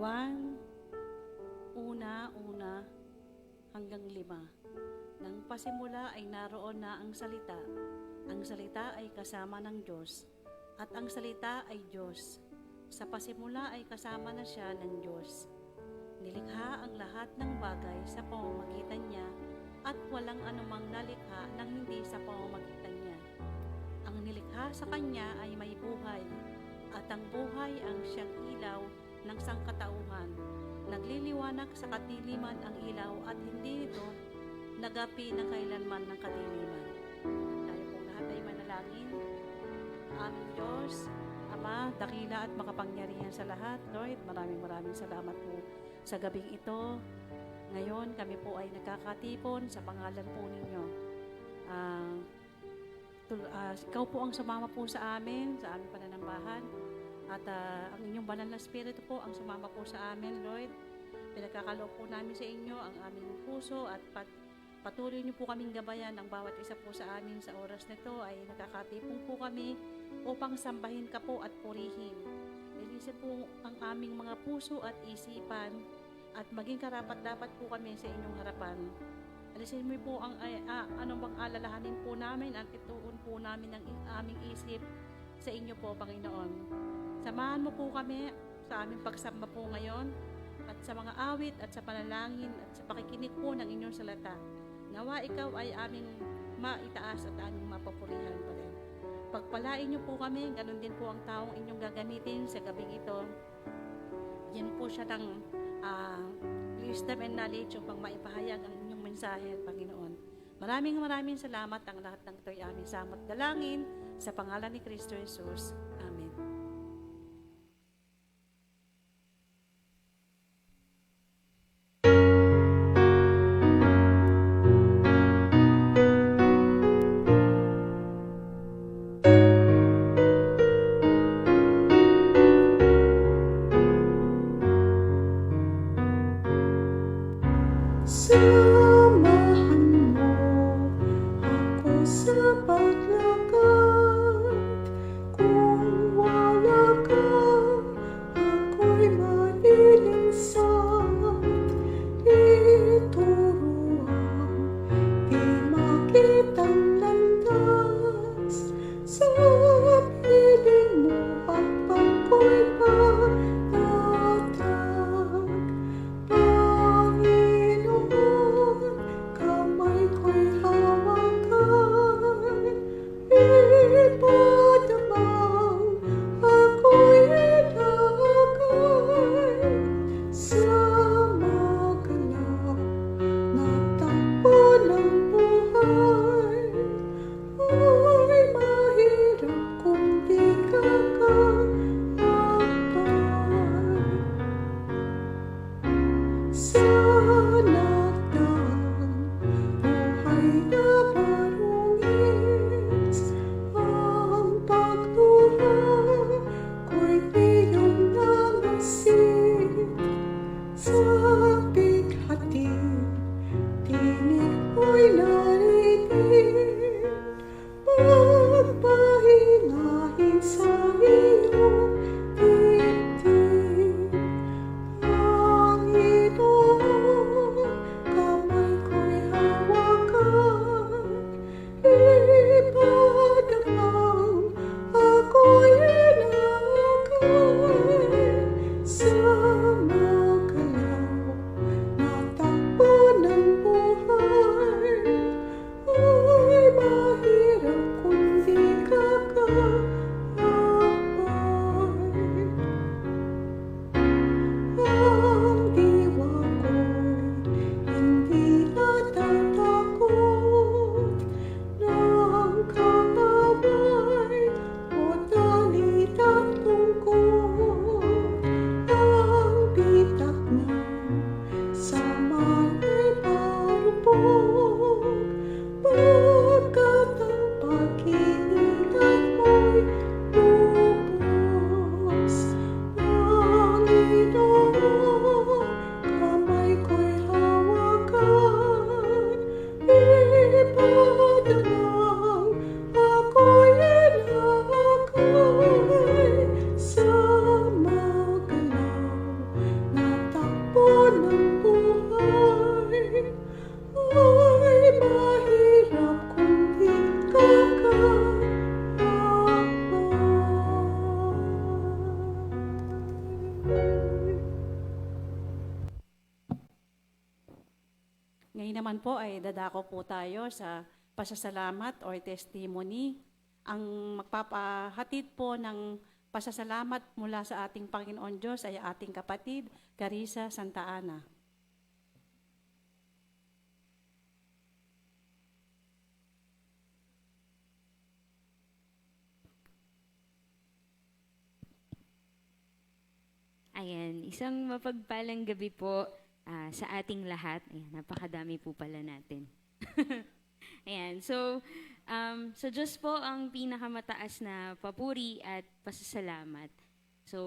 Juan 1:1 hanggang 5. Nang pasimula ay naroon na ang salita. Ang salita ay kasama ng Diyos, at ang salita ay Diyos. Sa pasimula ay kasama na siya ng Diyos. Nilikha ang lahat ng bagay sa pamamagitan niya, at walang anumang nalikha nang hindi sa pamamagitan niya. Ang nilikha sa kanya ay may buhay, at ang buhay ang siyang ilaw ng sangkatauhan. Nagliliwanag sa kadiliman ang ilaw, at hindi ito nagapi ng kailanman ng kadiliman. Tayo pong lahat ay manalangin. Aming Diyos, Ama, dakila at makapangyarihan sa lahat. Lord, maraming salamat po sa gabing ito. Ngayon, kami po ay nagkakatipon sa pangalan po ninyo. Ikaw po ang sumama po sa aming pananambahan. At ang inyong banal na Espiritu po ang sumama po sa amin, Lord. Pinagkakaloob po namin sa inyo ang aming puso at patuloy niyo po kaming gabayan ang bawat isa po sa amin sa oras nito ay nakakatipong po kami upang sambahin ka po at purihin. Linisin po ang aming mga puso at isipan at maging karapat-dapat po kami sa inyong harapan. Alisin mo po ang anong bang alalahanin po namin at ituon po namin ang aming isip sa inyo po, Panginoon. Samahan mo po kami sa aming pagsamba po ngayon at sa mga awit at sa panalangin at sa pakikinig po ng inyong salata. Nawa ikaw ay aming maitaas at aming mapapurihan pa rin. Pagpalain niyo po kami, ganun din po ang taong inyong gagamitin sa gabing ito. Yan po siya ng wisdom and knowledge upang maipahayag ang inyong mensahe, Panginoon. Maraming salamat. Ang lahat ng ito ay aming samot dalangin sa pangalan ni Kristo Jesus. Amen. Samahan mo ako sa paglakad. Kung wala ka, ako'y malilinsad. Ituruan, di makitang landas. Sa piling mo habang ko'y patatag. Panginoon, kamay ko'y hawakan. Ipadamang ako'y ilagay sa maganap na takbo ng buhay. naman po ay dadako po tayo sa pasasalamat or testimony. Ang magpapahatid po ng pasasalamat mula sa ating Panginoon Diyos ay ating kapatid, Carissa Santa Ana. Ayan, isang mapagpalang gabi po sa ating lahat. Ayan, napakadami po pala natin. Ayan, so sa Diyos po ang pinakamataas na papuri at pasasalamat. So,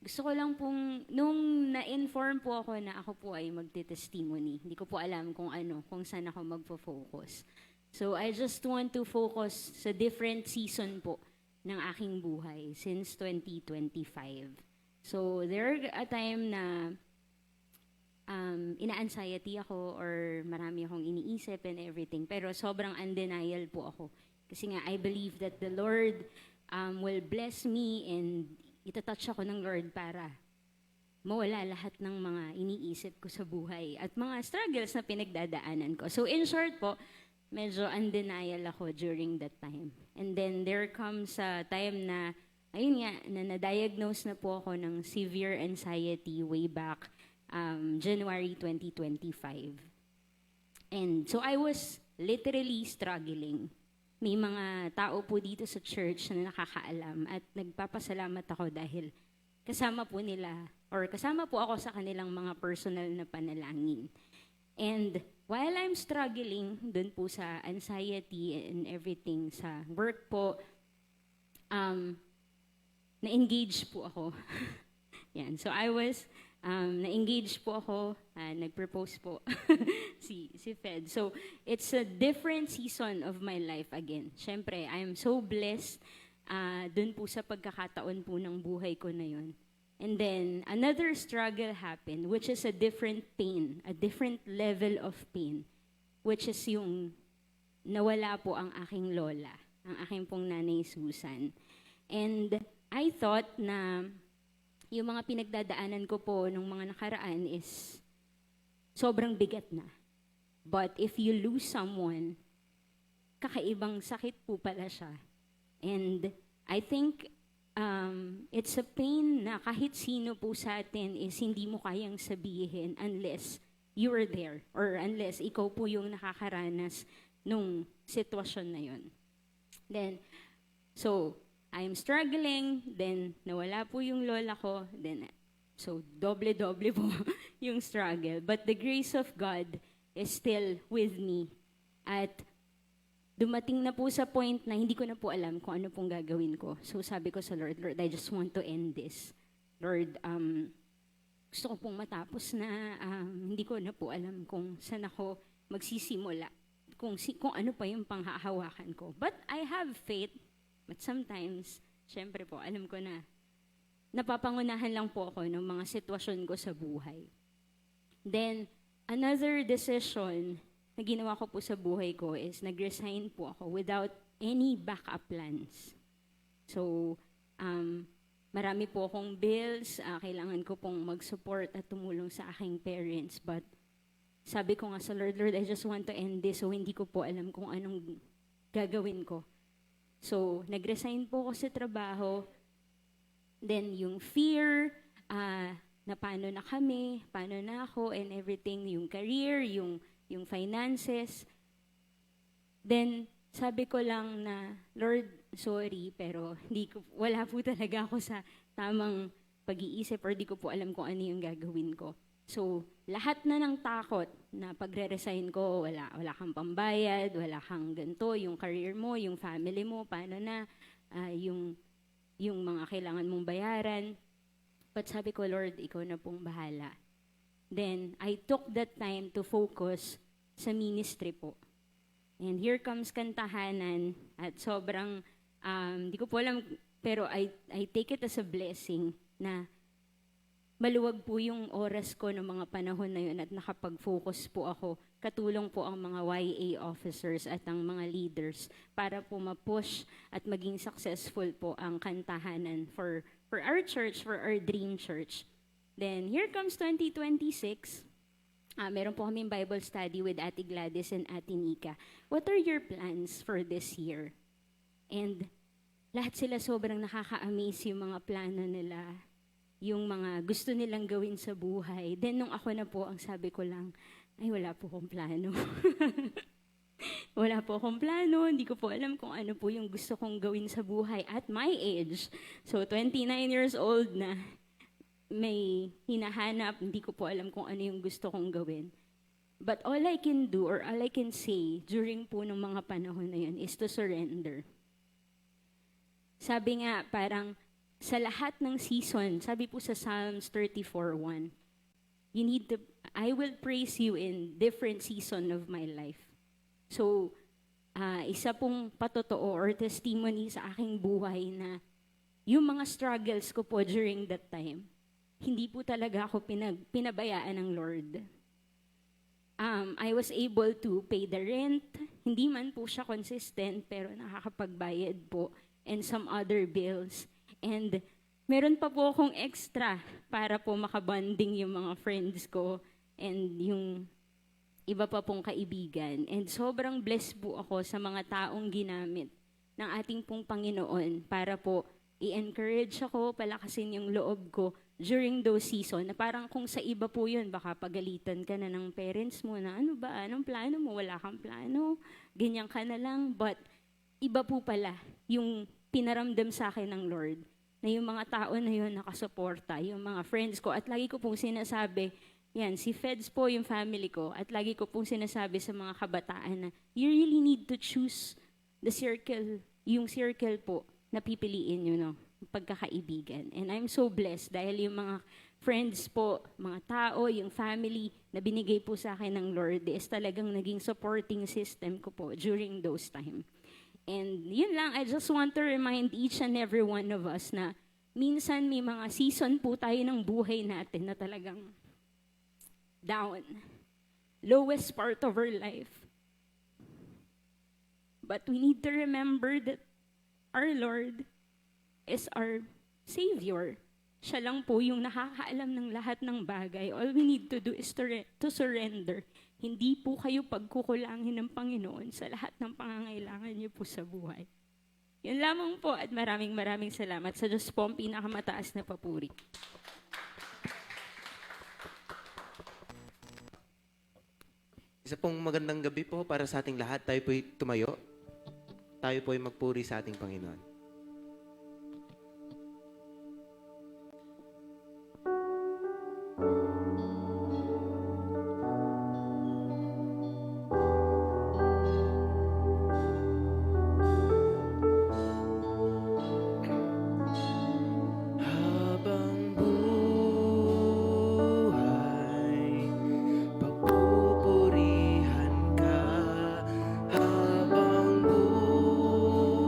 gusto ko lang pong, nung na-inform po ako na ako po ay magte-testimony, hindi ko po alam kung saan ako magpo-focus. So, I just want to focus sa different season po ng aking buhay since 2025. So, there a time na ina-anxiety ako or marami akong iniisip and everything. Pero sobrang undenial po ako. Kasi nga, I believe that the Lord will bless me and itatouch ako ng Lord para mawala lahat ng mga iniisip ko sa buhay at mga struggles na pinagdadaanan ko. So, in short po, medyo undenial ako during that time. And then, there comes a time na ayun nga, na na-diagnose na po ako ng severe anxiety way back January 2025. And so I was literally struggling. May mga tao po dito sa church na nakakaalam at nagpapasalamat ako dahil kasama po ako sa kanilang mga personal na panalangin. And while I'm struggling dun po sa anxiety and everything sa work po, na-engage po ako. Yan. So I was, na-engage po ako, nag-propose po si Fed. So it's a different season of my life again. Siyempre, I'm so blessed dun po sa pagkakataon po ng buhay ko na yun. And then, another struggle happened, which is a different pain, a different level of pain, which is yung nawala po ang aking lola, ang aking pong nanay Susan. And I thought na yung mga pinagdadaanan ko po nung mga nakaraan is sobrang bigat na. But if you lose someone, kakaibang sakit po pala siya. And I think it's a pain na kahit sino po sa atin is hindi mo kayang sabihin unless you were there or unless ikaw po yung nakakaranas nung sitwasyon na yun. Then, so, I'm struggling, then nawala po yung lola ko, then so doble-doble po yung struggle. But the grace of God is still with me. At dumating na po sa point na hindi ko na po alam kung ano pong gagawin ko. So sabi ko sa Lord, I just want to end this. Lord, gusto ko pong matapos na hindi ko na po alam kung saan ako magsisimula, kung ano pa yung panghahawakan ko. But I have faith. But sometimes, syempre po, alam ko na napapangunahan lang po ako ng mga sitwasyon ko sa buhay. Then, another decision na ginawa ko po sa buhay ko is nag-resign po ako without any backup plans. So, marami po akong bills, kailangan ko pong mag-support at tumulong sa aking parents. But sabi ko nga sa Lord, I just want to end this, so hindi ko po alam kung anong gagawin ko. So, nag-resign po ako sa trabaho. Then, yung fear, na paano na kami, paano na ako, and everything, yung career, yung finances. Then, sabi ko lang na, Lord, sorry, pero wala po talaga ako sa tamang pag-iisip or di ko po alam kung ano yung gagawin ko. So, lahat na ng takot na pagre-resign ko, wala kang pambayad, wala kang ganito, yung career mo, yung family mo, paano na, yung mga kailangan mong bayaran. But sabi ko, Lord, ikaw na pong bahala. Then, I took that time to focus sa ministry po. And here comes kantahanan at sobrang, di ko po alam, pero I take it as a blessing na maluwag po yung oras ko ng mga panahon na yun at nakapag-focus po ako. Katulong po ang mga YA officers at ang mga leaders para po ma-push at maging successful po ang kantahanan for our church, for our dream church. Then, here comes 2026. Meron po kaming Bible study with Ate Gladys and Ate Nika. What are your plans for this year? And lahat sila sobrang nakaka-amaze yung mga plano nila, yung mga gusto nilang gawin sa buhay. Then nung ako na po, ang sabi ko lang, ay wala po akong plano. Wala po akong plano, hindi ko po alam kung ano po yung gusto kong gawin sa buhay at my age. So 29 years old na, may hinahanap, hindi ko po alam kung ano yung gusto kong gawin. But all I can do or all I can say during po ng mga panahon na yun is to surrender. Sabi nga, parang sa lahat ng season, sabi po sa Psalms 34:1, I will praise you in different season of my life. So, isa pong patotoo or testimony sa aking buhay na yung mga struggles ko po during that time, hindi po talaga ako pinabayaan ng Lord. I was able to pay the rent. Hindi man po siya consistent, pero nakakapagbayad po. And some other bills. And meron pa po akong extra para po makabanding yung mga friends ko and yung iba pa pong kaibigan. And sobrang blessed po ako sa mga taong ginamit ng ating pong Panginoon para po i-encourage ako, palakasin yung loob ko during those season, na parang kung sa iba po yun, baka pagalitan ka na ng parents mo na, ano ba, anong plano mo? Wala kang plano, ganyan ka na lang. But iba po pala yung pinaramdam sa akin ng Lord, na yung mga tao na yun nakasuporta, yung mga friends ko, at lagi ko pong sinasabi, yan, si Feds po yung family ko, at lagi ko pong sinasabi sa mga kabataan na you really need to choose the circle, yung circle po na pipiliin nyo, no? Pagkakaibigan. And I'm so blessed dahil yung mga friends po, mga tao, yung family na binigay po sa akin ng Lord is talagang naging supporting system ko po during those time. And yun lang, I just want to remind each and every one of us na minsan may mga season po tayo ng buhay natin na talagang down. Lowest part of our life. But we need to remember that our Lord is our Savior. Siya lang po yung nakakaalam ng lahat ng bagay. All we need to do is to surrender. Hindi po kayo pagkukulangin ng Panginoon sa lahat ng pangangailangan niyo po sa buhay. Yun lamang po at maraming salamat sa Diyos po ang pinakamataas na papuri. Isa pong magandang gabi po para sa ating lahat. Tayo po'y tumayo. Tayo po'y magpuri sa ating Panginoon. Habang buhay, pagpupurihan ka. Habang buhay,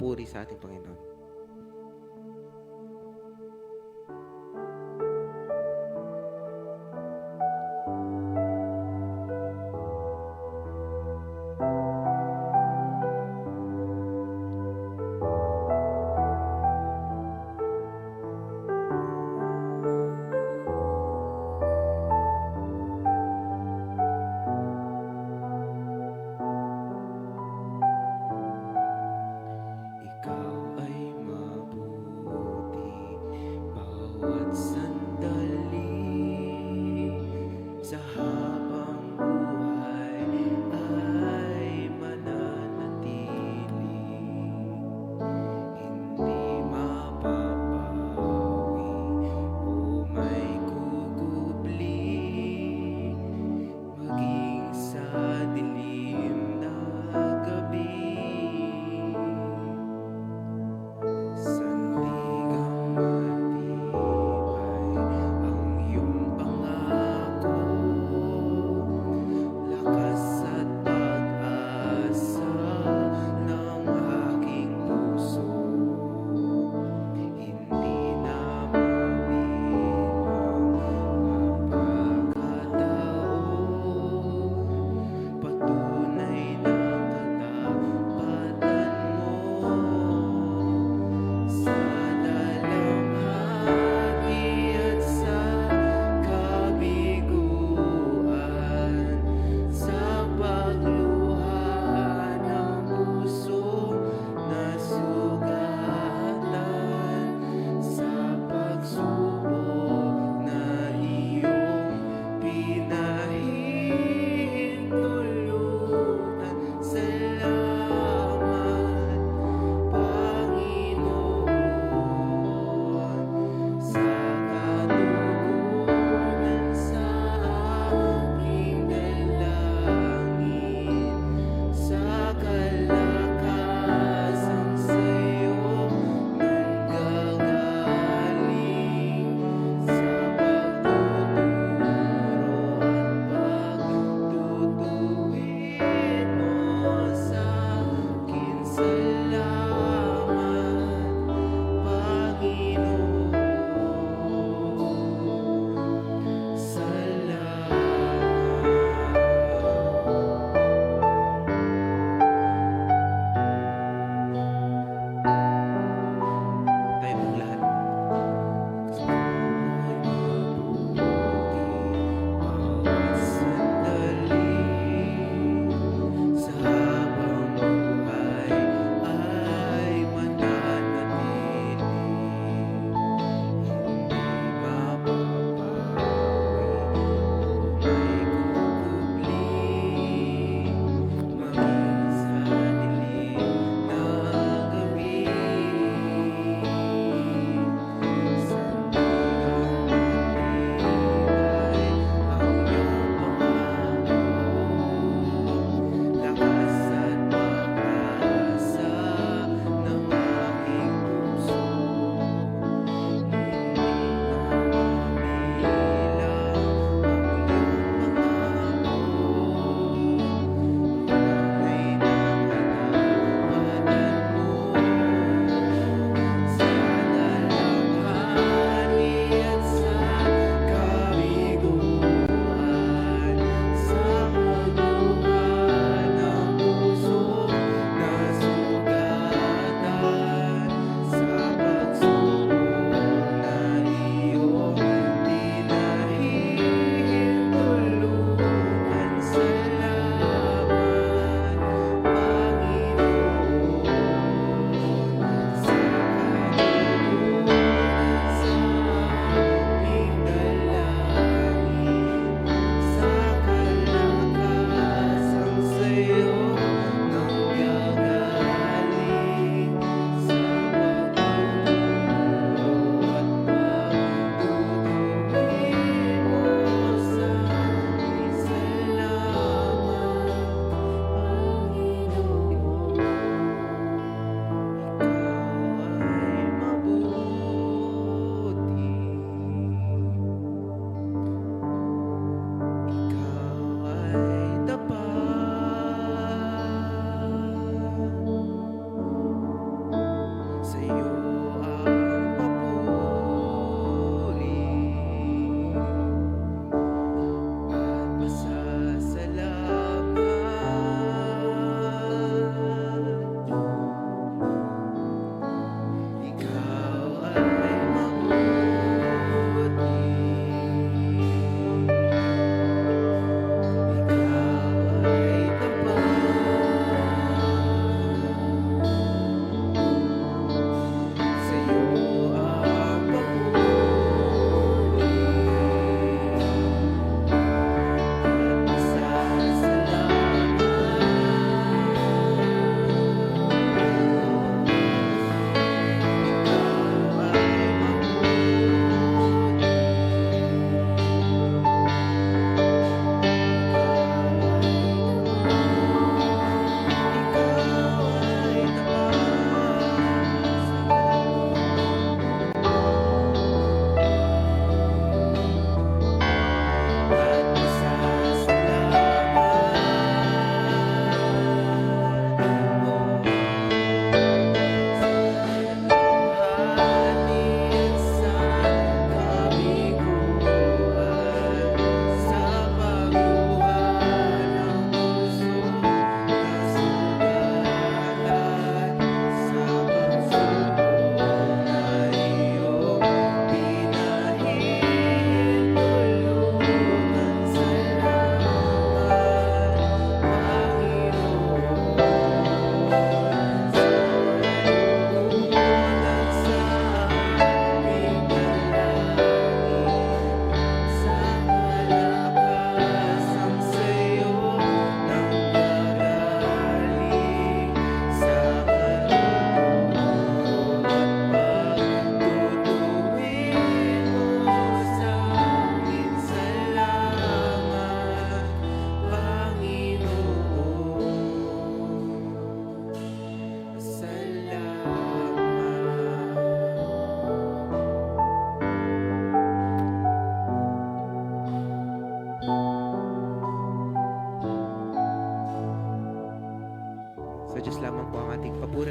magpupuri sa ating Panginoon. Ikaw ay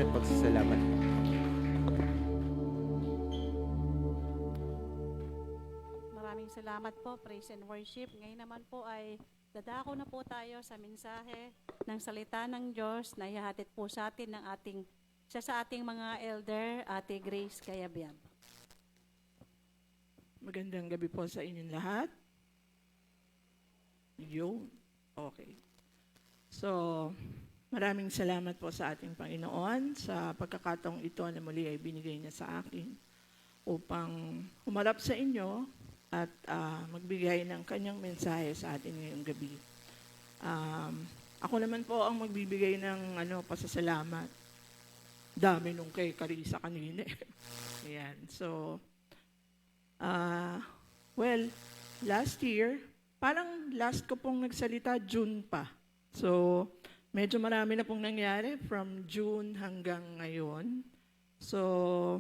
ng pagsasalamat. Maraming salamat po, praise and worship. Ngayon naman po ay dadako na po tayo sa mensahe ng salita ng Diyos na ihahatid po sa atin ng sa ating mga elder, Ate Grace Cayabyab. Magandang gabi po sa inyong lahat. Yun. Okay. So, maraming salamat po sa ating Panginoon sa pagkakataong ito na muli ay binigay niya sa akin upang humarap sa inyo at magbigay ng kanyang mensahe sa atin ngayong gabi. Ako naman po ang magbibigay ng pasasalamat. Dami nung kay Carissa kanina. Ayan. So, well, last year, parang last ko pong nagsalita, June pa. So, medyo marami na pong nangyari from June hanggang ngayon. So,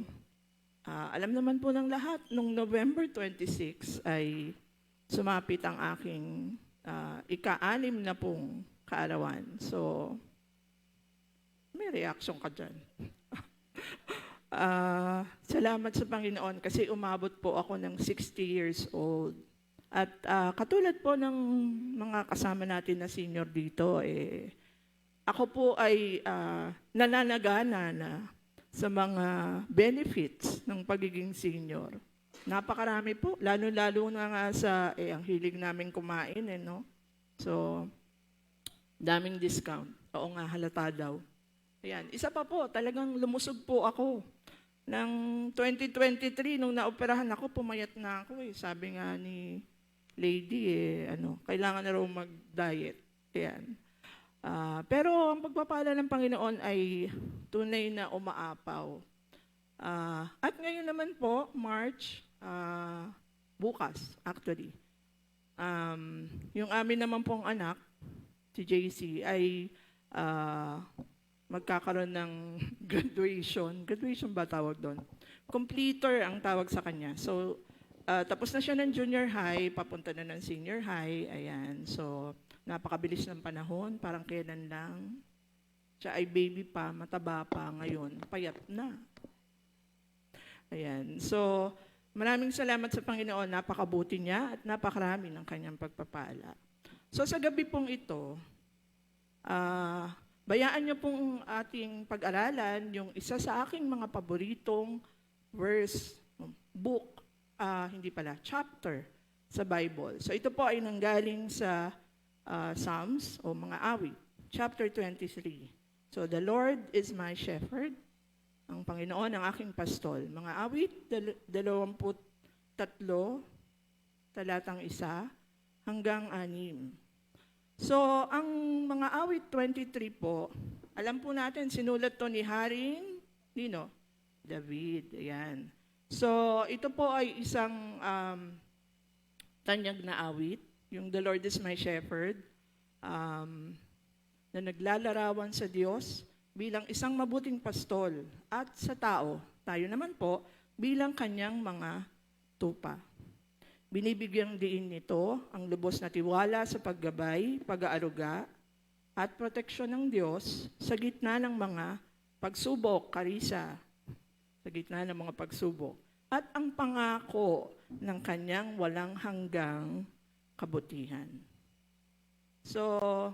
alam naman po ng lahat, nung November 26 ay sumapit ang aking ika-6 na pong kaarawan. So, may reaction ka dyan. Salamat sa Panginoon kasi umabot po ako ng 60 years old. At katulad po ng mga kasama natin na senior dito, ako po ay nananagana na sa mga benefits ng pagiging senior. Napakarami po, lalo-lalo na nga sa ang hilig namin kumain, no? So, daming discount. Oo nga, halata daw. Ayan. Isa pa po, talagang lumusog po ako. Ng 2023, nung naoperahan ako, pumayat na ako. Sabi nga ni lady, kailangan na raw mag-diet. Ayan. Pero ang pagpapala ng Panginoon ay tunay na umaapaw. At ngayon naman po, March, bukas actually, yung amin naman pong anak, si JC, ay magkakaroon ng graduation. Graduation ba tawag doon? Completer ang tawag sa kanya. So, tapos na siya ng junior high, papunta na ng senior high. Ayan. So, napakabilis ng panahon, parang kailan lang. Siya ay baby pa, mataba pa, ngayon, payat na. Ayan. So, maraming salamat sa Panginoon, napakabuti niya at napakarami ng kanyang pagpapala. So, sa gabi pong ito, bayaan niyo pong ating pag-aralan yung isa sa aking mga paboritong chapter sa Bible. So, ito po ay nanggaling sa Psalms o mga awit, chapter 23. So, the Lord is my shepherd. Ang Panginoon ang aking pastol. Mga awit, 23, talatang 1 hanggang 6. So, ang mga awit 23 po, alam po natin, sinulat to ni Haring David. Ayan. So, ito po ay isang tanyag na awit. Yung The Lord is my shepherd, na naglalarawan sa Diyos bilang isang mabuting pastol at sa tao, tayo naman po, bilang kanyang mga tupa. Binibigyang diin nito ang lubos na tiwala sa paggabay, pag-aaruga, at proteksyon ng Diyos sa gitna ng mga pagsubok, Carissa, sa gitna ng mga pagsubok, at ang pangako ng kanyang walang hanggang kabutihan. So,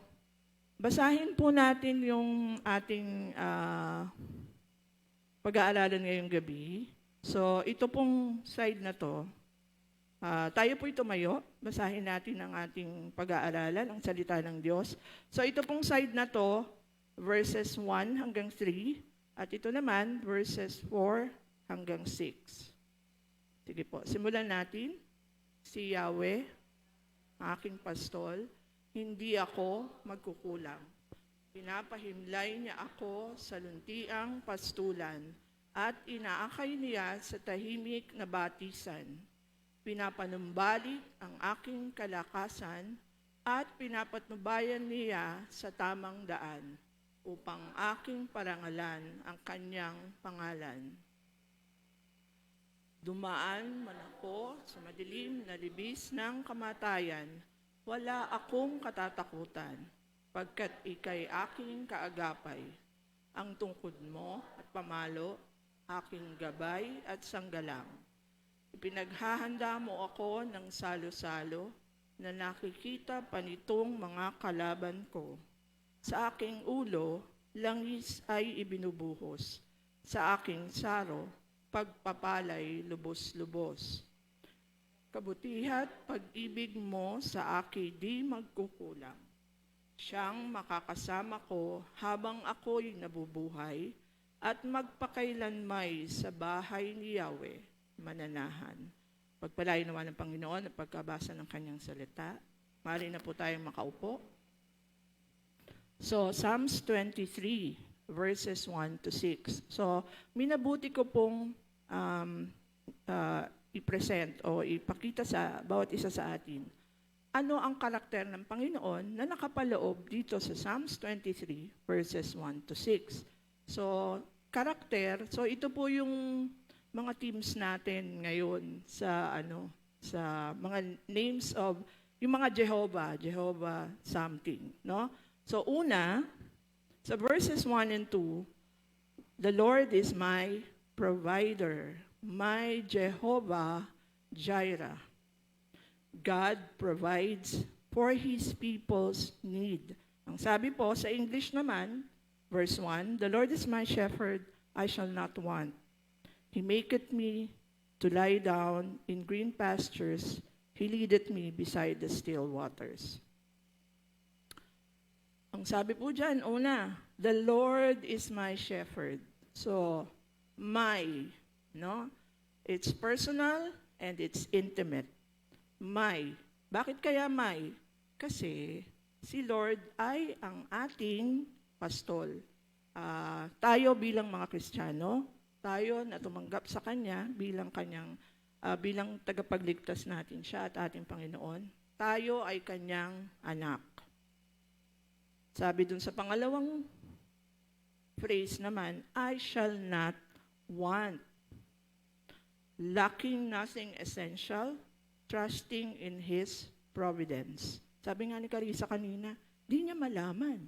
basahin po natin yung ating pag-aaralan ngayong gabi. So, ito pong slide na to, tayo po'y tumayo, basahin natin ang ating pag-aaralan, ang salita ng Diyos. So, ito pong slide na to, verses 1 hanggang 3, at ito naman, verses 4 hanggang 6. Sige po, simulan natin. Si Yahweh, aking pastol, hindi ako magkukulang. Pinapahimlay niya ako sa luntiang pastulan at inaakay niya sa tahimik na batisan. Pinapanumbalik ang aking kalakasan at pinapatnubayan niya sa tamang daan upang aking parangalan ang kanyang pangalan. Dumaan man ako sa madilim na libis ng kamatayan, wala akong katatakutan, pagkat ika'y aking kaagapay. ang tungkod mo at pamalo, aking gabay at sanggalang. Ipinaghahanda mo ako ng salo-salo na nakikita pa nitong mga kalaban ko. Sa aking ulo, langis ay ibinubuhos. Sa aking saro, pagpapalay lubos-lubos. Kabutihat pag-ibig mo sa akin di magkukulang. Siyang makakasama ko habang ako'y nabubuhay at magpakailanmay sa bahay ni Yahweh, mananahan. Pagpalain naman ng Panginoon at pagkabasa ng kanyang salita. Mari na po tayong makaupo. So, Psalms 23, verses 1 to 6. So, minabuti ko pong i-present o ipakita sa bawat isa sa atin ano ang karakter ng Panginoon na nakapaloob dito sa Psalms 23 verses 1 to 6. So, karakter, so ito po yung mga teams natin ngayon sa sa mga names of yung mga Jehovah something, no? So una, sa verses 1 and 2, the Lord is my provider, my Jehovah Jireh. God provides for His people's need. Ang sabi po sa English naman, verse 1, the Lord is my shepherd, I shall not want. He maketh me to lie down in green pastures. He leadeth me beside the still waters. Ang sabi po dyan, una, the Lord is my shepherd. So, my, no? It's personal and it's intimate. My. Bakit kaya may? Kasi si Lord ay ang ating pastol. Tayo bilang mga Kristiyano, tayo na tumanggap sa Kanya bilang bilang tagapagligtas natin siya at ating Panginoon. Tayo ay Kanyang anak. Sabi dun sa pangalawang phrase naman, I shall not want. Lacking nothing essential, trusting in His providence. Sabi nga ni Carissa kanina, di niya malaman.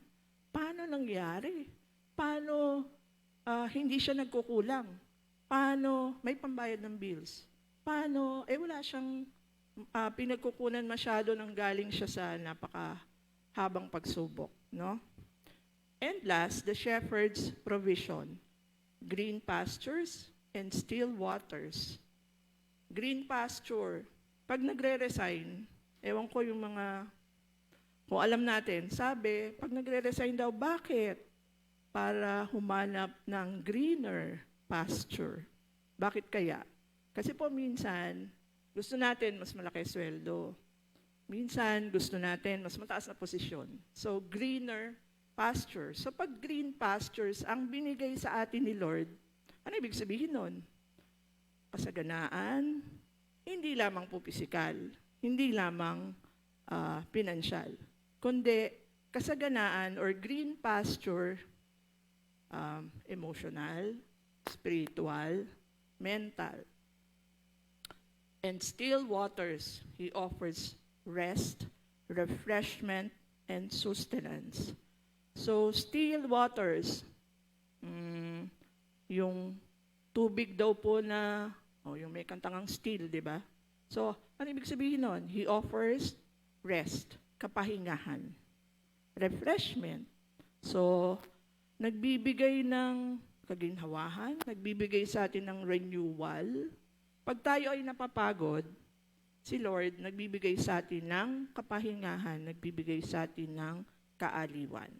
Paano nangyari? Paano hindi siya nagkukulang? Paano may pambayad ng bills? Paano, wala siyang pinagkukunan masyado nang galing siya sa napakahabang pagsubok, no? And last, the shepherd's provision. Green pastures and still waters. Green pasture. Pag nagre-resign, ewan ko yung kung alam natin, sabi, pag nagre-resign daw, bakit? Para humanap ng greener pasture. Bakit kaya? Kasi po minsan, gusto natin mas malaki sweldo. Minsan, gusto natin mas mataas na posisyon. So, greener pasture. So, pag green pastures ang binigay sa atin ni Lord, ano ibig sabihin nun? Kasaganaan, hindi lamang po pisikal, hindi lamang pinansyal, kundi kasaganaan or green pasture, emotional, spiritual, mental. And still waters, He offers rest, refreshment, and sustenance. So, still waters, yung tubig daw po na, yung may kantangang still, di ba? So, ano ibig sabihin nun? He offers rest, kapahingahan, refreshment. So, nagbibigay ng kaginhawahan, nagbibigay sa atin ng renewal. Pag tayo ay napapagod, si Lord nagbibigay sa atin ng kapahingahan, nagbibigay sa atin ng kaaliwan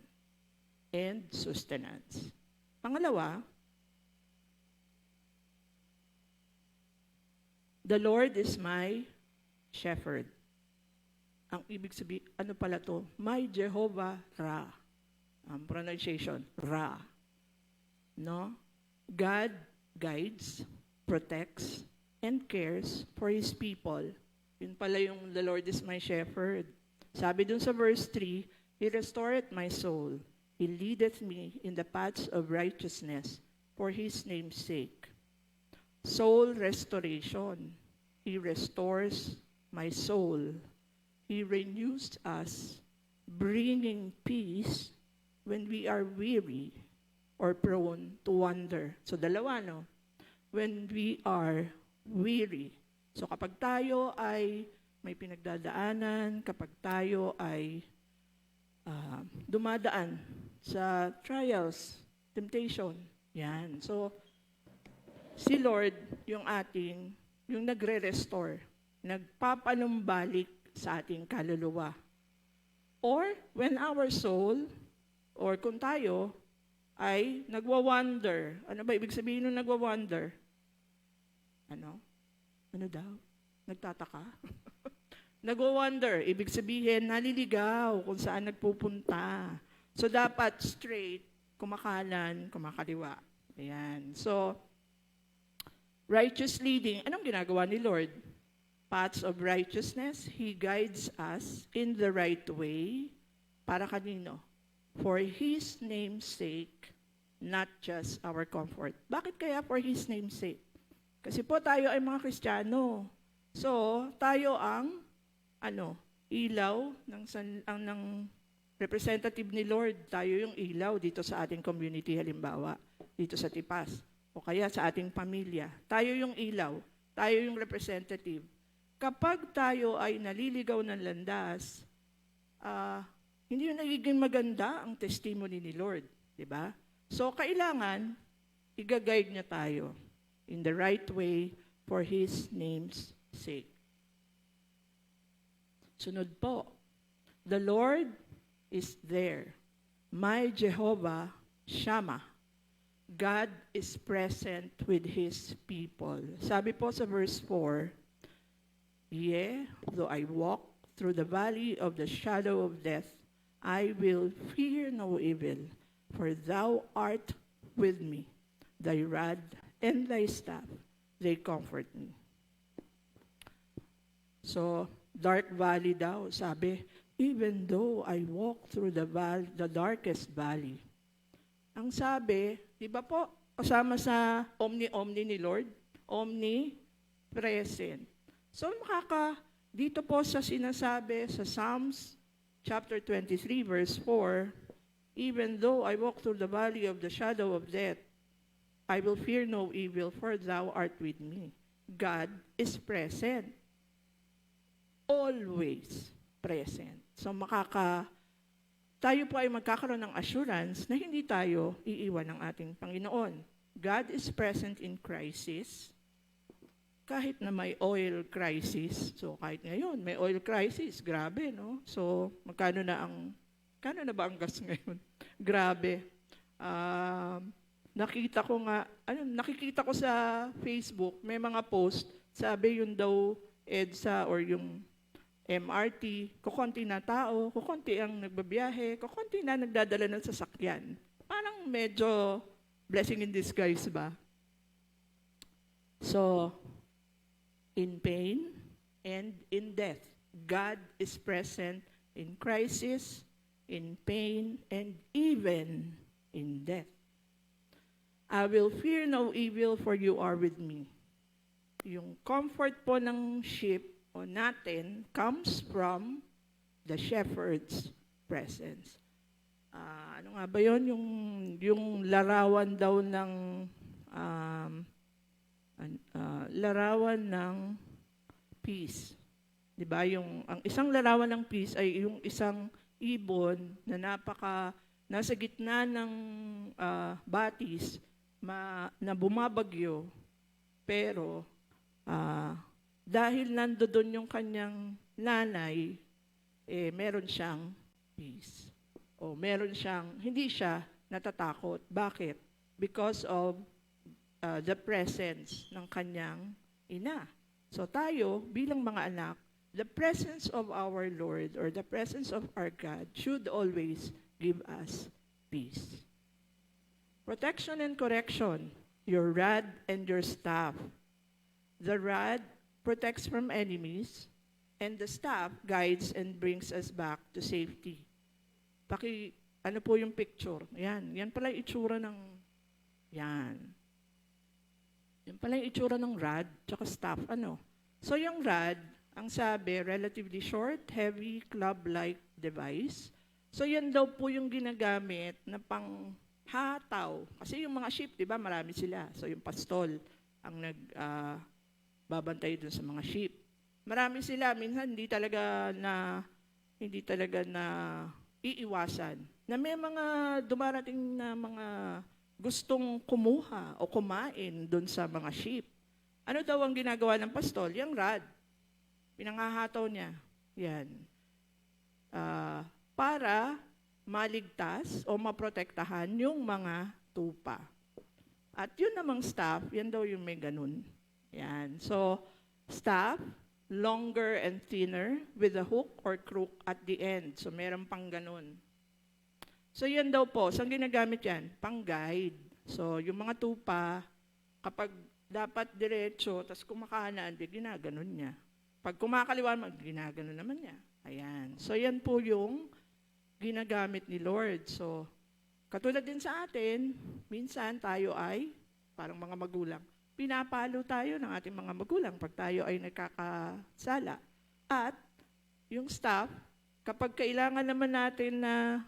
and sustenance. Pangalawa, the Lord is my shepherd. Ang ibig sabihin, ano pala to? My Jehovah Ra. Pronunciation, Ra. No? God guides, protects, and cares for His people. Yun pala yung the Lord is my shepherd. Sabi dun sa verse 3, He restoreth my soul. He leadeth me in the paths of righteousness for His name's sake. Soul restoration. He restores my soul. He renews us, bringing peace when we are weary or prone to wander. So dalawa, no? When we are weary. So kapag tayo ay may pinagdadaanan, kapag tayo ay dumadaan sa trials, temptation, yan. So, si Lord, yung nagre-restore, nagpapanumbalik sa ating kaluluwa. Or, when our soul, or kung tayo, ay nagwa-wonder. Ano ba ibig sabihin nung nagwa-wonder? Ano? Ano daw? Nagtataka? Nagwa-wonder, ibig sabihin, naliligaw kung saan nagpupunta. So, dapat straight, kumakanan, kumakaliwa. Ayan. So, righteous leading, anong ginagawa ni Lord? Paths of righteousness, He guides us in the right way. Para kanino? For His name's sake, not just our comfort. Bakit kaya for His name's sake? Kasi po tayo ay mga Kristiyano. So, tayo ang ilaw ng representative ni Lord. Tayo yung ilaw dito sa ating community, halimbawa, dito sa Tipas, o kaya sa ating pamilya. Tayo yung ilaw, tayo yung representative. Kapag tayo ay naliligaw ng landas, hindi yung nagiging maganda ang testimony ni Lord. Diba? So, kailangan, i-guide niya tayo in the right way for His name's sake. Sunod po, the Lord is there. My Jehovah Shammah. God is present with His people. Sabi po sa verse 4, Yea, though I walk through the valley of the shadow of death, I will fear no evil, for Thou art with me. Thy rod and Thy staff, they comfort me. So, dark valley daw, sabi, even though I walk through the darkest valley. Ang sabi, di ba po, kasama sa omni ni Lord, omnipresent. So dito po sa sinasabi sa Psalms chapter 23 verse 4, even though I walk through the valley of the shadow of death, I will fear no evil, for Thou art with me. God is present. Always present. So tayo po ay magkakaroon ng assurance na hindi tayo iiwan ng ating Panginoon. God is present in crisis. Kahit na may oil crisis, so kahit ngayon may oil crisis, grabe, no? So kano na ba ang gas ngayon? Grabe. Nakikita ko sa Facebook, may mga post, sabi yun daw EDSA or yung MRT, kukunti na tao, kukunti ang nagbabiyahe, kukunti na nagdadala ng sasakyan. Parang medyo blessing in disguise ba? So, in pain and in death, God is present in crisis, in pain, and even in death. I will fear no evil, for you are with me. Yung comfort po ng sheep o natin comes from the shepherd's presence. Ano nga ba yun? Yung larawan daw ng larawan ng peace. Diba? Ang isang larawan ng peace ay yung isang ibon na nasa gitna ng batis na bumabagyo, pero dahil nandoon yung kanyang nanay, meron siyang peace. O hindi siya natatakot. Bakit? Because of the presence ng kanyang ina. So tayo, bilang mga anak, the presence of our Lord or the presence of our God should always give us peace. Protection and correction, your rod and your staff. The rod protects from enemies, and the staff guides and brings us back to safety. Ano po yung picture? Yan pala yung itsura ng, yan pala yung itsura ng rod, tsaka staff, So yung rod, ang sabi, relatively short, heavy, club-like device. So yan daw po yung ginagamit na hataw. Kasi yung mga sheep, di ba, marami sila. So yung pastol ang babantay dun sa mga sheep. Marami sila, minsan hindi talaga na iiwasan. Na may mga dumarating na mga gustong kumuha o kumain dun sa mga sheep. Ano daw ang ginagawa ng pastol? Yung rod. Pinangahataw niya. Yan. Para maligtas o maprotektahan yung mga tupa. At yun namang staff, yan daw yung may ganun. Yan. So, staff, longer and thinner with a hook or crook at the end. So, meron pang ganun. So, yan daw po. Saan ginagamit yan? Pang-guide. So, yung mga tupa, kapag dapat diretso, tas kumakanan, di ginaganon niya. Pag kumakaliwa, ginaganon naman niya. Ayan. So, yan po yung ginagamit ni Lord. So, katulad din sa atin, minsan tayo ay, parang mga magulang, pinapalo tayo ng ating mga magulang pag tayo ay nagkakasala. At yung staff, kapag kailangan naman natin na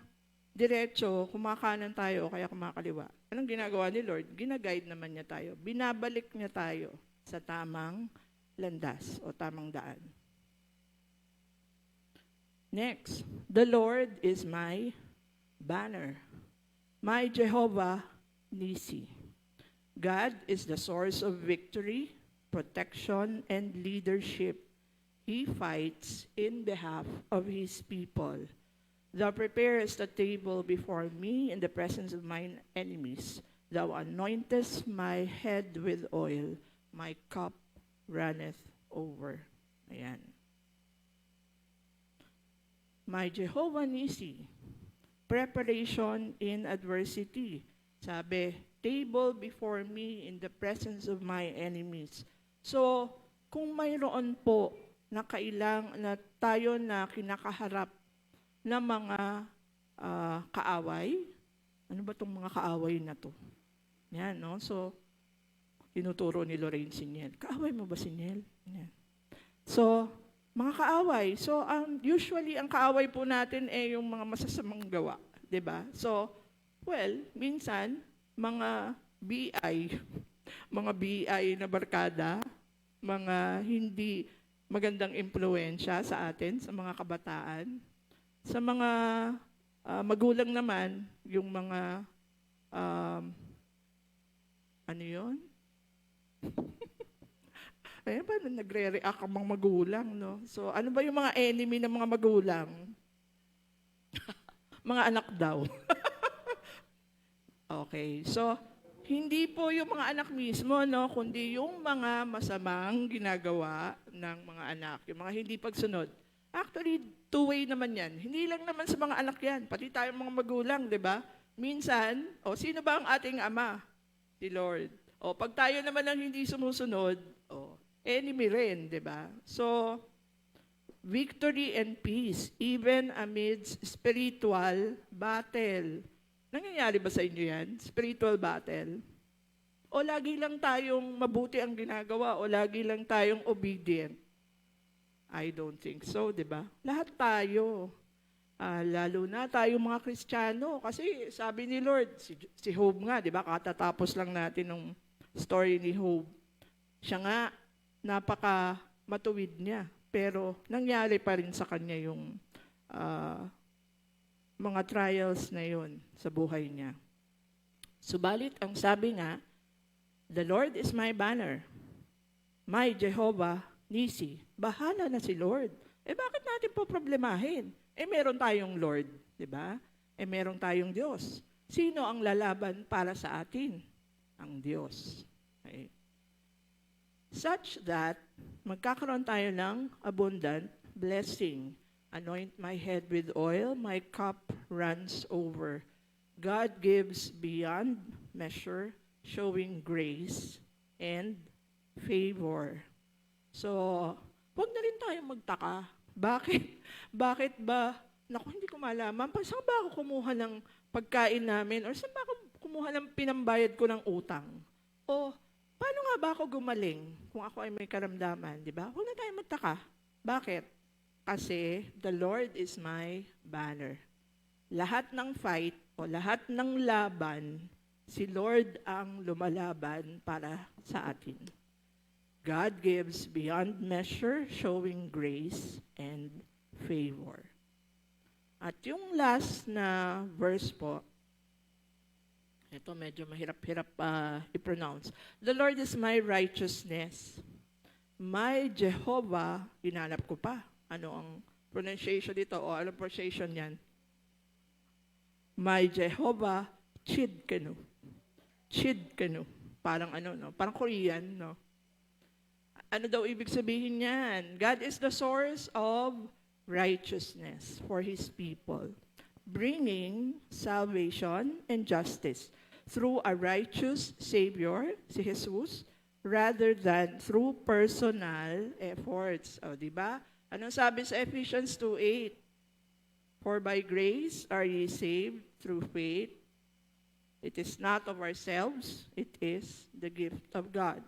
diretso, kumakanan tayo o kaya kumakaliwa, anong ginagawa ni Lord? Ginaguide naman niya tayo. Binabalik niya tayo sa tamang landas o tamang daan. Next, the Lord is my banner. My Jehovah Nisi. God is the source of victory, protection, and leadership. He fights in behalf of His people. Thou preparest a table before me in the presence of mine enemies. Thou anointest my head with oil. My cup runneth over. Ayan. My Jehovah Nisi. Preparation in adversity. Sabi, table before me in the presence of my enemies. So, kung mayroon po na tayo na kinakaharap na mga kaaway, ano ba itong mga kaaway na to? Yan, no? So, tinuturo ni Lorraine Siniel. Kaaway mo ba, Siniel? Yan. So, mga kaaway. So, usually, ang kaaway po natin yung mga masasamang gawa. 'Di ba? So, well, minsan, mga BI na barkada, mga hindi magandang impluensya sa atin, sa mga kabataan. Sa mga magulang naman, yung mga, ano yun? Ayan ba, nagre-react ang mga magulang, no? So, ano ba yung mga enemy ng mga magulang? Mga anak daw. Okay, so, hindi po yung mga anak mismo, no, kundi yung mga masamang ginagawa ng mga anak, yung mga hindi pagsunod. Actually, two-way naman yan. Hindi lang naman sa mga anak yan, pati tayong mga magulang, di ba? Minsan, sino ba ang ating ama? Si Lord. Pag tayo naman ang hindi sumusunod, enemy rin, di ba? So, victory and peace, even amidst spiritual battle. Nangyayari ba sa inyo yan? Spiritual battle? O lagi lang tayong mabuti ang ginagawa? O lagi lang tayong obedient? I don't think so, di ba? Lahat tayo. Lalo na tayong mga Kristiyano. Kasi sabi ni Lord, si Job nga, di ba? Katatapos lang natin ng story ni Job. Siya nga, napaka matuwid niya. Pero nangyari pa rin sa kanya yung mga trials na yun sa buhay niya. Subalit, ang sabi nga, the Lord is my banner. My Jehovah Nisi. Bahala na si Lord. Bakit natin po problemahin? Meron tayong Lord, di ba? Meron tayong Diyos. Sino ang lalaban para sa atin? Ang Diyos. Okay. Such that, magkakaroon tayo ng abundant blessing. Anoint my head with oil, my cup runs over. God gives beyond measure, showing grace and favor. So, huwag na rin tayong magtaka. Bakit ba? Naku, hindi ko malaman. Saan ba ako kumuha ng pagkain namin? Or saan ba ako kumuha ng pinambayad ko ng utang? O, paano nga ba ako gumaling kung ako ay may karamdaman? Di ba? Huwag na tayong magtaka. Bakit? Kasi the Lord is my banner. Lahat ng fight o lahat ng laban, si Lord ang lumalaban para sa atin. God gives beyond measure, showing grace and favor. At yung last na verse po, ito medyo mahirap-hirap i-pronounce. The Lord is my righteousness. My Jehovah, hinanap ko pa. Ano ang pronunciation dito o anong pronunciation yan? My Jehovah Chidkenu. Chidkenu. Parang ano, no? Parang Korean, no? Ano daw ibig sabihin niyan? God is the source of righteousness for His people, bringing salvation and justice through a righteous Savior, si Jesus, rather than through personal efforts. O, di ba? Anong sabi sa Ephesians 2:8? For by grace are ye saved through faith. It is not of ourselves, it is the gift of God,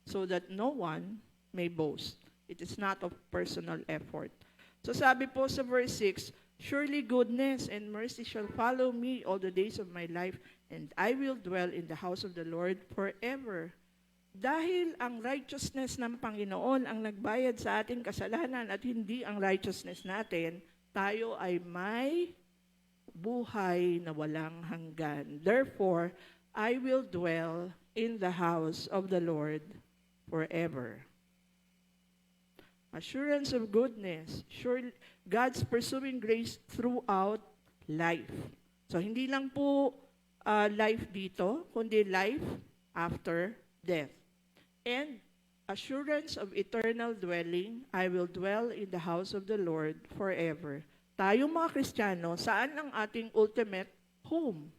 so that no one may boast. It is not of personal effort. So sabi po sa verse 6, surely goodness and mercy shall follow me all the days of my life, and I will dwell in the house of the Lord forever. Dahil ang righteousness ng Panginoon ang nagbayad sa ating kasalanan at hindi ang righteousness natin, tayo ay may buhay na walang hanggan. Therefore, I will dwell in the house of the Lord forever. Assurance of goodness, sure God's pursuing grace throughout life. So hindi lang po life dito, kundi life after death. And assurance of eternal dwelling, I will dwell in the house of the Lord forever. Tayong mga Kristiyano, saan ang ating ultimate home?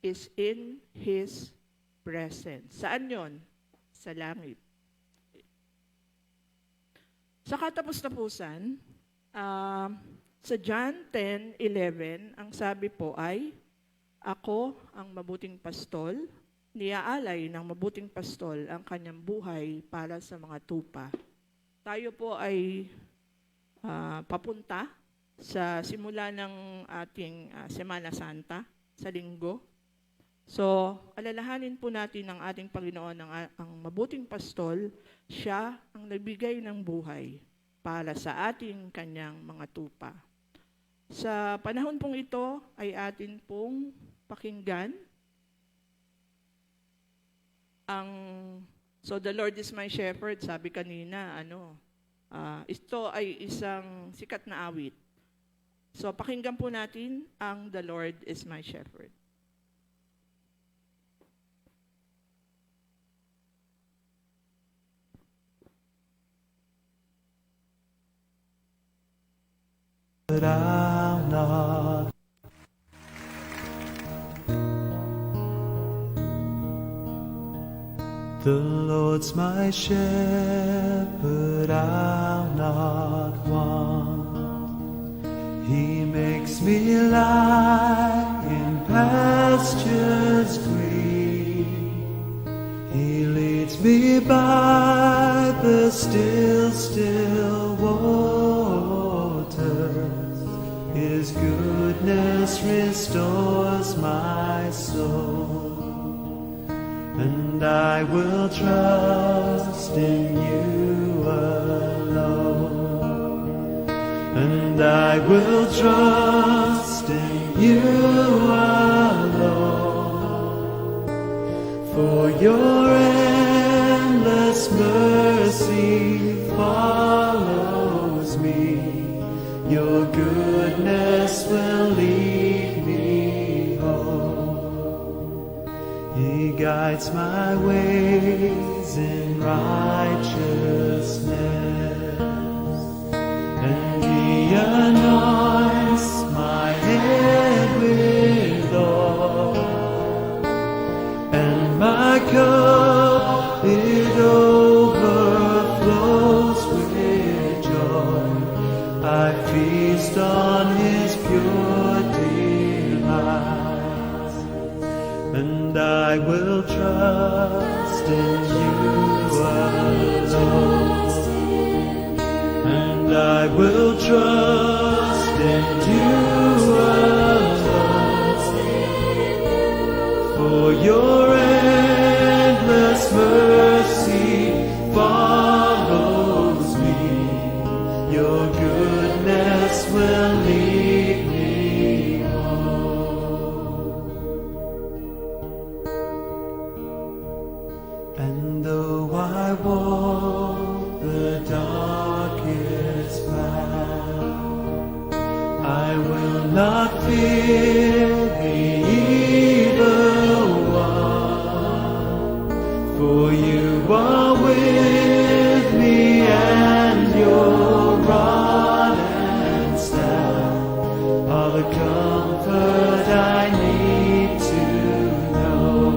Is in His presence. Saan yon? Sa langit. Sa katapos-tapusan, sa John 10:11, ang sabi po ay, ako ang mabuting pastol, niaalay ng mabuting pastol ang kanyang buhay para sa mga tupa. Tayo po ay papunta sa simula ng ating Semana Santa, sa linggo. So, alalahanin po natin ng ating Panginoon ang mabuting pastol, siya ang nagbigay ng buhay para sa ating kanyang mga tupa. Sa panahon pong ito ay atin pong pakinggan so the Lord is my shepherd, sabi kanina, ito ay isang sikat na awit. So pakinggan po natin ang The Lord is my shepherd. But I'm not. The Lord's my shepherd, I'll not want. He makes me lie in pastures green. He leads me by the still, still waters. His goodness restores my soul. And I will trust in you alone. And I will trust in you alone. For your endless mercy follows me. Your goodness will lead me home. He guides my ways in righteousness, and He anoints my head with oil, and my cup it overflows with joy. I feast on His pure delights, and I will trust in you alone. And I will trust in you alone. And though I walk the darkest path, I will not fear the evil one, for you are with me, and your rod and staff are the comfort I need to know.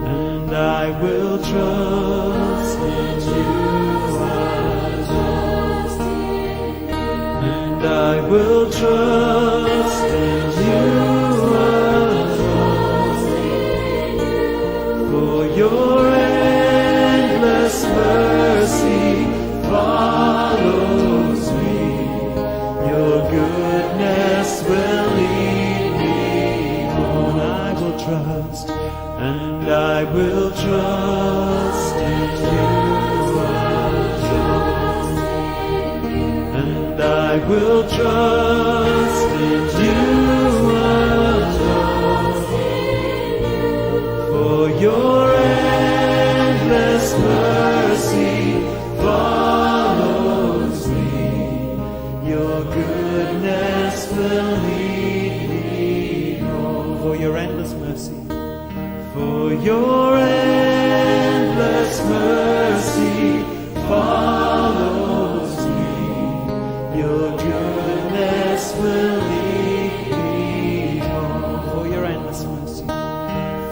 And I will trust in you alone. And I will trust in you alone. For your endless mercy follows me. Your goodness will lead me on. I will trust, and I will trust in you alone. And I will trust in you alone. For your endless mercy follows me. Your goodness will lead me home. For your endless mercy. For your endless mercy follows me. Your goodness will lead me home. For your endless mercy.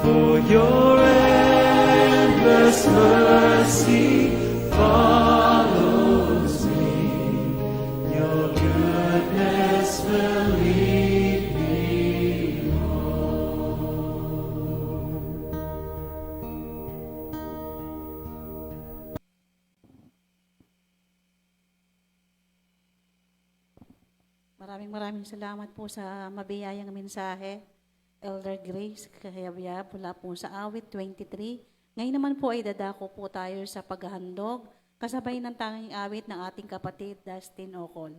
For your endless mercy follows me. Your goodness will lead me Maraming salamat po sa mabiyayang mensahe, Elder Grace Kahayabya, mula po sa awit 23. Ngayon naman po ay dadako po tayo sa paghahandog, kasabay ng tanging awit ng ating kapatid Dustin Ocol.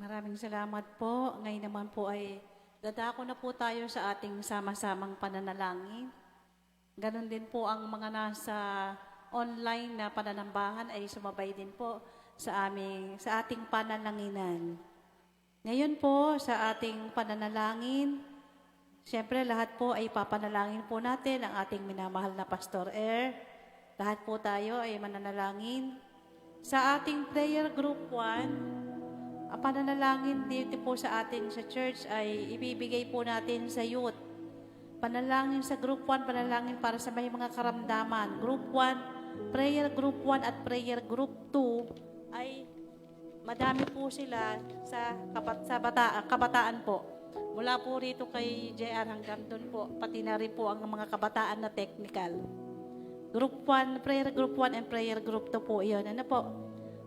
Maraming salamat po. Ngayon naman po ay dadako na po tayo sa ating sama-samang pananalangin. Ganon din po ang mga nasa online na pananambahan ay sumabay din po sa ating pananalanginan. Ngayon po sa ating pananalangin, siyempre lahat po ay papanalangin po natin ang ating minamahal na Pastor Lahat po tayo ay mananalangin. Sa ating prayer group 1, ang pananalangin dito po sa atin sa church ay ibibigay po natin sa youth. Panalangin sa group 1, panalangin para sa may mga karamdaman. Group 1, prayer group 1 at prayer group 2 ay madami po sila sa kabataan po. Mula po rito kay JR hanggang doon po, pati na rin po ang mga kabataan na technical. Group 1, prayer group 1 and prayer group 2 po iyon. Ano po?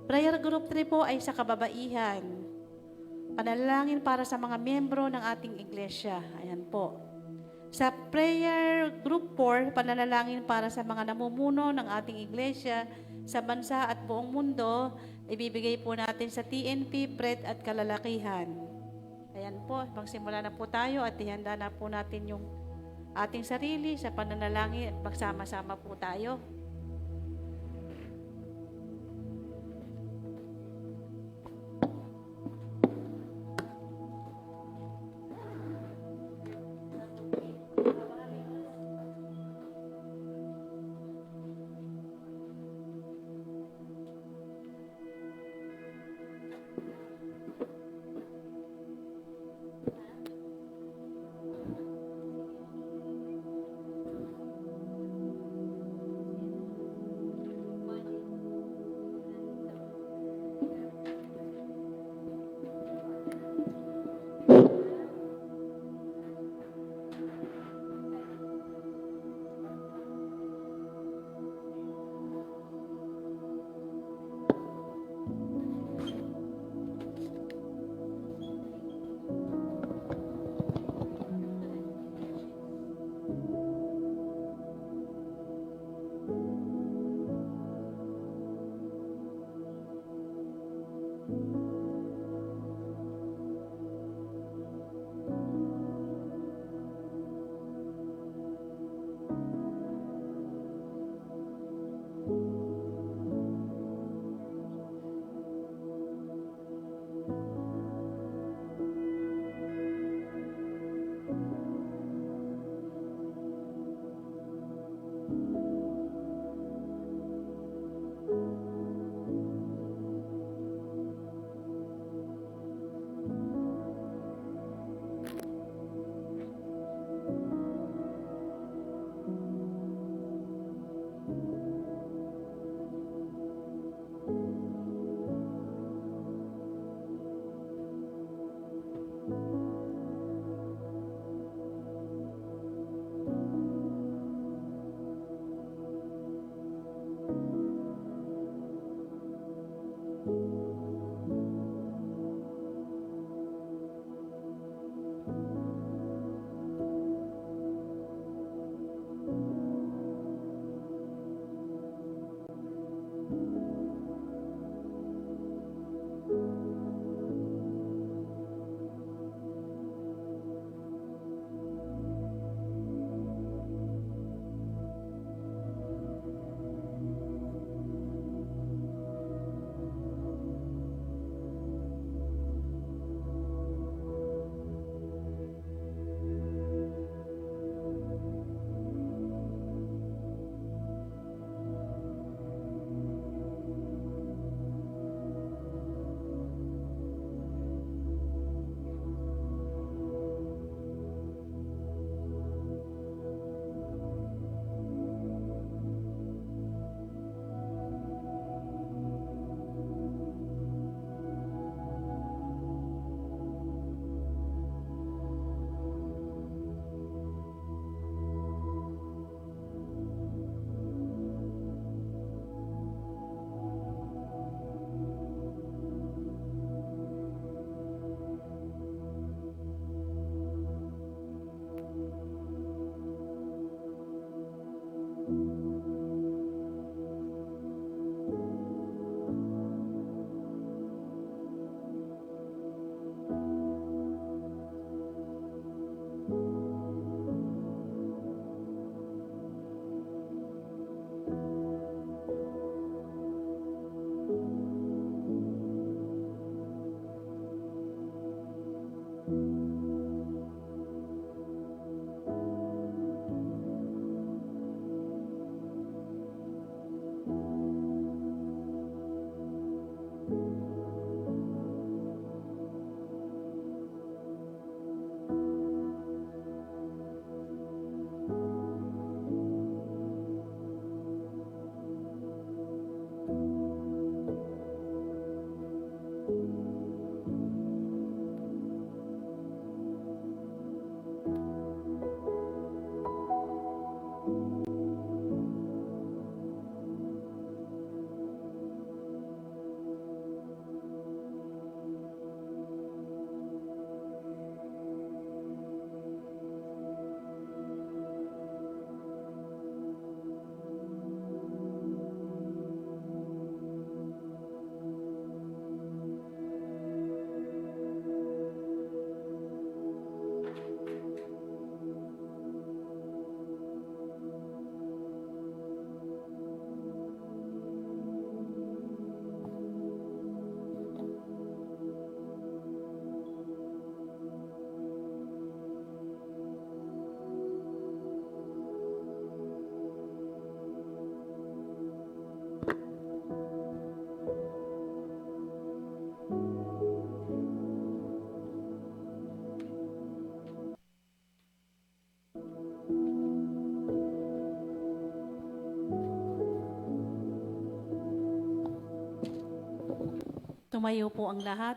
Prayer group 3 po ay sa kababaihan. Panalangin para sa mga miyembro ng ating iglesia. Ayan po. Sa prayer group 4, panalangin para sa mga namumuno ng ating iglesia sa bansa at buong mundo, ibibigay po natin sa TNP, PRED at kalalakihan. Ayan po, magsimula na po tayo at ihanda na po natin yung ating sarili sa pananalangin at magsama-sama po tayo. Tumayo po ang lahat.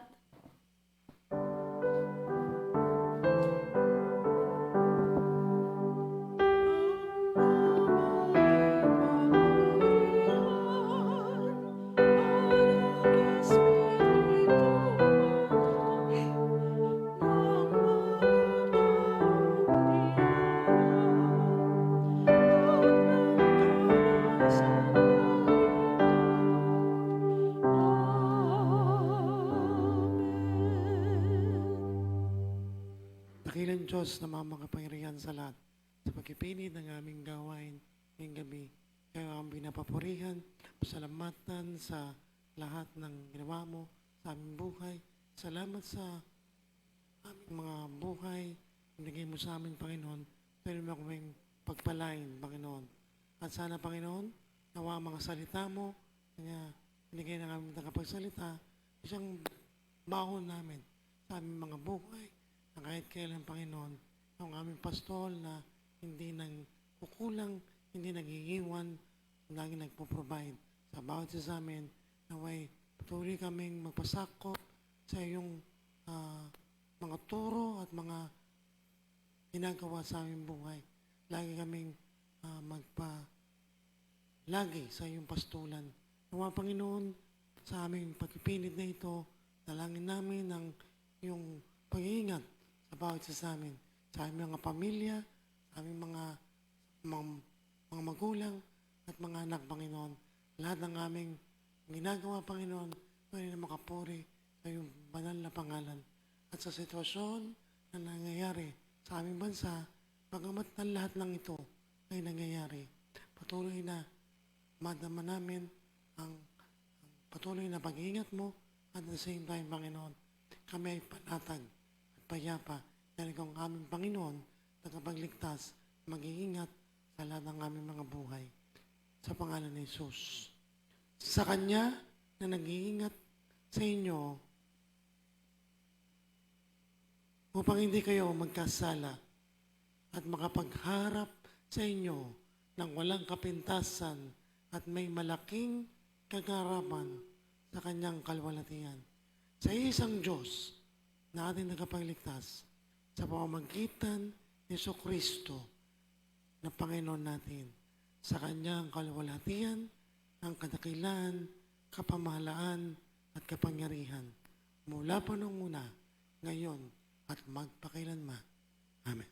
Dakilang Diyos na mamakapangyarihan sa lahat sa pagpipili ng aming gawain ngayong gabi. Kaya ang pinapapurihan, pasalamatan sa lahat ng ginawa mo sa aming buhay. Salamat sa aming mga buhay. Binigay mo sa amin, Panginoon. Pwede mo kaming pagpalain, Panginoon. At sana, Panginoon, nawa ang mga salita mo, kanya binigay ng aming tagapagsalita, isang bahon namin sa aming mga buhay na kahit kailan, Panginoon, ang aming pastol na hindi nang kukulang, hindi nag-iiwan, lagi nagpo-provide sa bawat isa sa amin, naway patuloy kaming magpasakop sa iyong mga turo at mga ginagawa sa aming buhay. Lagi kaming lagi sa iyong pastulan. Nawa, Panginoon, sa aming pagpipilit na ito, dalangin namin ang iyong pag-iingat sa bawat isa sa amin, sa aming mga pamilya, sa aming mga magulang at mga anak, Panginoon. Lahat ng aming ginagawa, Panginoon, pwede na makapuri sa iyong banal na pangalan. At sa sitwasyon na nangyayari sa aming bansa, pagamat na lahat ng ito ay nangyayari, patuloy na madama namin ang patuloy na pag-iingat mo at at the same time, Panginoon, kami ay panatag at payapa dahil kung aming Panginoon tagapagligtas, mag-iingat sa lahat ng aming mga buhay. Sa pangalan ni Jesus. Sa Kanya na nag-iingat sa inyo upang hindi kayo magkasala at makapagharap sa inyo ng walang kapintasan at may malaking kagarapan sa Kanyang kalwalatian. Sa isang Diyos na ating nagapagligtas sa pamamagitan ni Jesucristo na Panginoon natin. Sa Kanyang kalwalatian, ang kadakilan, kapamahalaan at kapangyarihan mula pa nung una, ngayon at magpakailanman. Amen.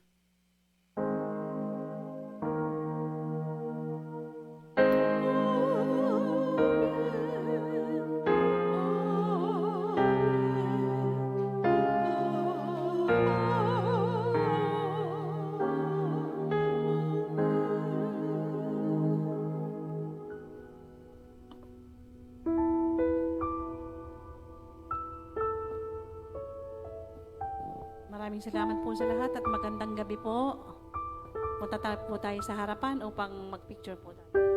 Maraming salamat po sa lahat at magandang gabi po. Punta po tayo sa harapan upang mag-picture po tayo.